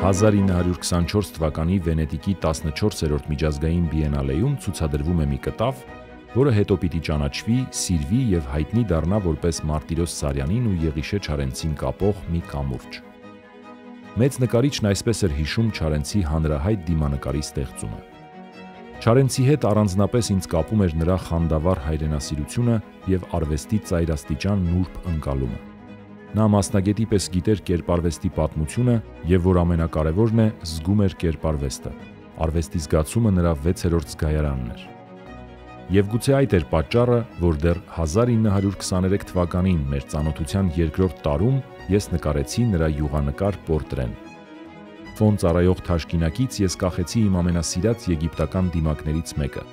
1924 թվականի Վենետիկի 14-րդ միջազգային բիենալեում ցուցադրվում է մի կտավ, որը հետո պիտի ճանաչվի, սիրվի և հայտնի դառնա որպես Մարտիրոս Սարյանին ու Եղիշե Չարենցին կապող մի կամուրջ։ Մեծ նկարիչն այսպես էր հիշում Չարենցի հանրահայտ դիմանկարի ստեղծումը. Չարենցի հետ առանձնապես ինձ կապում էր նրա խանդավառ հայրենասիրությունը և արվեստի ծայրաստիճան նուրբ ընկալումը։ Նա մասնագետի պես գիտեր կերպարվեստի պատմությունը և, որ ամենակարևորն է, զգում էր կերպարվեստը։ Արվեստի զգացումը նրա 6-րդ զգայարանն էր։ Եվ գուցե այդ էր պատճառը, որ դեռ 1923 թվականին մեր ծանոթության երկրորդ տարում ես նկարեցի նրա յուղանկար պորտրեն։ Ֆոն ծառայող թաշկինակից ես կախեցի իմ ամենասիրած եգիպտական դիմակներից մեկը։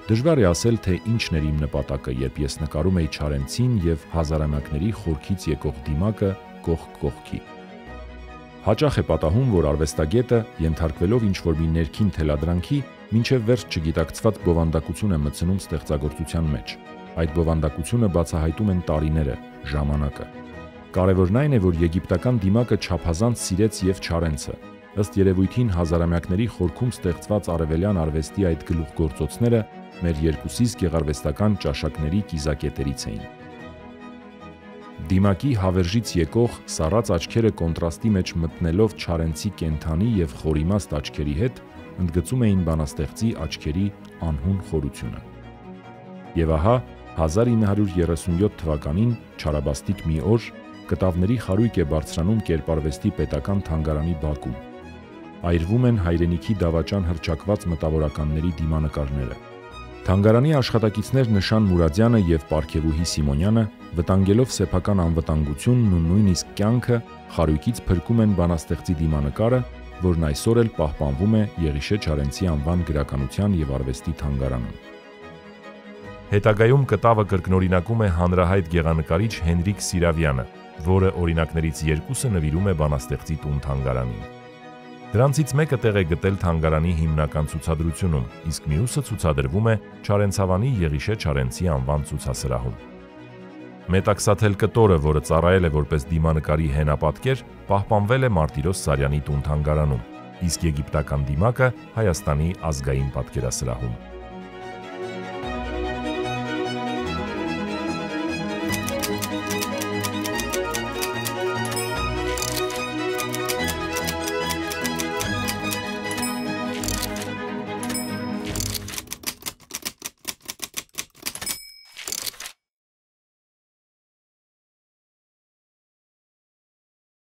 Դժվար է ասել, թե ինչն էր իմ նպատակը, երբ ես նկարում էի Չարենցին և հազարամյակների խորքից եկող դիմակը կողք կողքի։ Հաճախ է պատահում, որ արվեստագետը, ենթարկվելով ինչ-որ մի ներքին թելադրանքի, մինչև վերջ չգիտակցված բովանդակություն է մտցնում ստեղծագործության մեջ։ Այդ բովանդակությունը բացահայտում են տարիները, ժամանակը։ Կարևորն այն է, որ եգիպտական դիմակը չափազանց սիրեց և Չարենցը։ Ըստ երևույթին հազարամյակների խորքում ստեղծված արևելյան արվեստի այդ գլուխգործոցները մեր երկուսիս գեղարվեստական ճաշակների կիզակետերից էին։ Դիմակի հավերժից եկող սառած աչքերը կոնտրաստի մեջ մտնելով Չարենցի կենդանի և խորիմաստ աչքերի հետ, ընդգծում էին բանաստեղծի աչքերի անհուն խորությունը։ Եվ ահա 1937 թվականին չարաբաստիկ մի օր կտավների խարույկ է բարձրանում կերպարվեստի պետական թանգարանի բակում։ Այրվում են հայրենիքի դավաճան հռչակված մտավորականների դիմանկարները։ Թանգարանի աշխատակիցներ Նշան Մուրադյանը և պարգևուհի Սիմոնյանը, վտանգելով սեփական անվտանգությունն ու նույնիսկ կյանքը, խարույկից փրկում են բանաստեղծի դիմանկարը, որն այսօր էլ պահպանվում է Եղիշե Չարենցի անվան գրականության և արվեստի թանգարանում։ Հետագայում կտավը կրկնօրինակում է հանրահայտ գեղանկարիչ Հենրիկ Սիրավյանը, որը օրինակներից երկուսը նվիրում է բանաստեղծի տուն-թանգարանին։ Դրանցից մեկը տեղ է գտել թանգարանի հիմնական ցուցադրությունում, իսկ մյուսը ցուցադրվում է Չարենցավանի Եղիշե Չարենցի անվան ցուցասրահում։ Մետաքսաթել կտորը, որը ծառայել է որպես դիմանկարի հենապատկեր, պահպանվել է Մարտիրոս Սարյանի տուն-թանգարանում, իսկ եգիպտական դիմակը Հայաստանի ազգային պատկերասրահում։